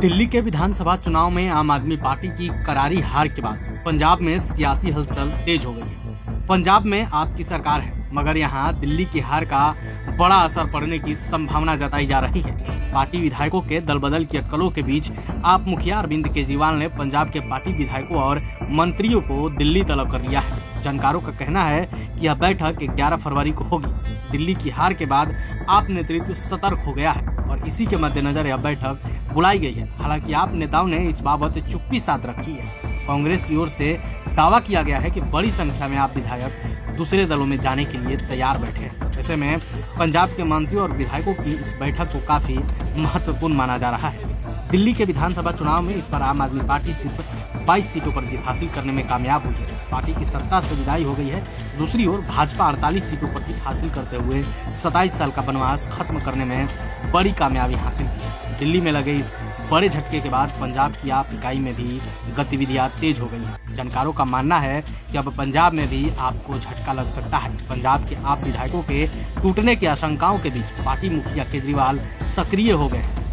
दिल्ली के विधानसभा चुनाव में आम आदमी पार्टी की करारी हार के बाद पंजाब में सियासी हलचल तेज हो गई है। पंजाब में आपकी सरकार है, मगर यहां दिल्ली की हार का बड़ा असर पड़ने की संभावना जताई जा रही है। पार्टी विधायकों के दल बदल की अटकलों के बीच आप मुखिया अरविंद केजरीवाल ने पंजाब के पार्टी विधायकों और मंत्रियों को दिल्ली तलब कर लिया है। जानकारों का कहना है कि यह बैठक 11 फरवरी को होगी। दिल्ली की हार के बाद आप नेतृत्व सतर्क हो गया है और इसी के मद्देनजर यह बैठक बुलाई गई है। हालांकि आप नेताओं ने इस बाबत चुप्पी साध रखी है। कांग्रेस की ओर से दावा किया गया है कि बड़ी संख्या में आप विधायक दूसरे दलों में जाने के लिए तैयार बैठे हैं। ऐसे में पंजाब के मंत्रियों और विधायकों की इस बैठक को काफी महत्वपूर्ण माना जा रहा है। दिल्ली के विधानसभा चुनाव में इस बार आम आदमी पार्टी सिर्फ 22 सीटों पर जीत हासिल करने में कामयाब हुई है। पार्टी की सत्ता से विदाई हो गई है। दूसरी ओर भाजपा 48 सीटों पर जीत हासिल करते हुए 27 साल का वनवास खत्म करने में बड़ी कामयाबी हासिल की है। दिल्ली में लगे इस बड़े झटके के बाद पंजाब की आप इकाई में भी गतिविधियां तेज हो गई हैं। जानकारों का मानना है कि अब पंजाब में भी आपको झटका लग सकता है। पंजाब के आप विधायकों के टूटने की आशंकाओं के बीच पार्टी मुखिया केजरीवाल सक्रिय हो गए हैं।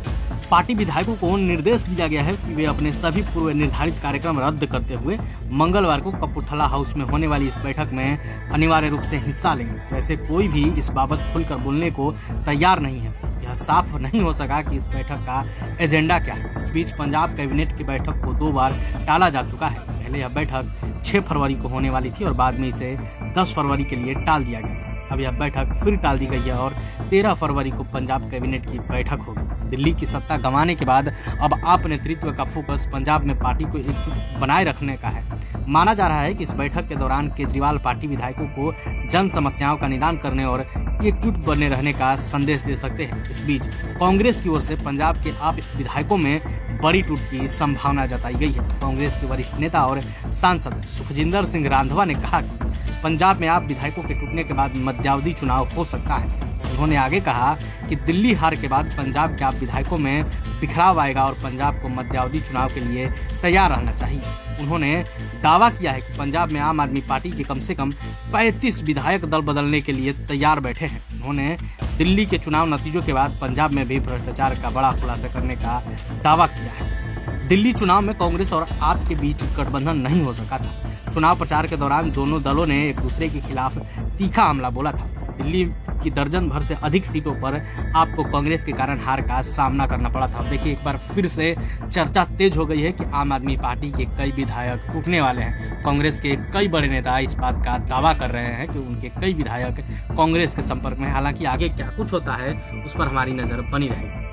पार्टी विधायकों को निर्देश दिया गया है कि वे अपने सभी पूर्व निर्धारित कार्यक्रम रद्द करते हुए मंगलवार को कपूरथला हाउस में होने वाली इस बैठक में अनिवार्य रूप से हिस्सा लेंगे। वैसे कोई भी इस बाबत खुलकर बोलने को तैयार नहीं है। यह साफ नहीं हो सका कि इस बैठक का एजेंडा क्या है। इस बीच पंजाब कैबिनेट की बैठक को 2 बार टाला जा चुका है। पहले यह बैठक 6 फरवरी को होने वाली थी और बाद में इसे 10 फरवरी के लिए टाल दिया गया था। अब यह बैठक फिर टाल दी गई है और 13 फरवरी को पंजाब कैबिनेट की बैठक होगी। दिल्ली की सत्ता गंवाने के बाद अब आप नेतृत्व का फोकस पंजाब में पार्टी को एकजुट बनाए रखने का है। माना जा रहा है कि इस बैठक के दौरान केजरीवाल पार्टी विधायकों को जन समस्याओं का निदान करने और एकजुट बने रहने का संदेश दे सकते हैं। इस बीच कांग्रेस की ओर से पंजाब के आप विधायकों में बड़ी टूट की संभावना जताई गई है। कांग्रेस के वरिष्ठ नेता और सांसद सुखजिंदर सिंह रांधवा ने कहा कि पंजाब में आप विधायकों के टूटने के बाद मध्यावधि चुनाव हो सकता है। उन्होंने आगे कहा कि दिल्ली हार के बाद पंजाब के आप विधायकों में बिखराव आएगा और पंजाब को मध्यावधि चुनाव के लिए तैयार रहना चाहिए। उन्होंने दावा किया है कि पंजाब में आम आदमी पार्टी के कम से कम 35 विधायक दल बदलने के लिए तैयार बैठे हैं। उन्होंने दिल्ली के चुनाव नतीजों के बाद पंजाब में भी भ्रष्टाचार का बड़ा खुलासा करने का दावा किया है। दिल्ली चुनाव में कांग्रेस और आप के बीच गठबंधन नहीं हो सका था। चुनाव प्रचार के दौरान दोनों दलों ने एक दूसरे के खिलाफ तीखा हमला बोला था। दिल्ली की दर्जन भर से अधिक सीटों पर आपको कांग्रेस के कारण हार का सामना करना पड़ा था। देखिए, एक बार फिर से चर्चा तेज हो गई है कि आम आदमी पार्टी के कई विधायक टूटने वाले हैं। कांग्रेस के कई बड़े नेता इस बात का दावा कर रहे हैं कि उनके कई विधायक कांग्रेस के संपर्क में। हालांकि आगे क्या कुछ होता है उस पर हमारी नजर बनी रहेगी।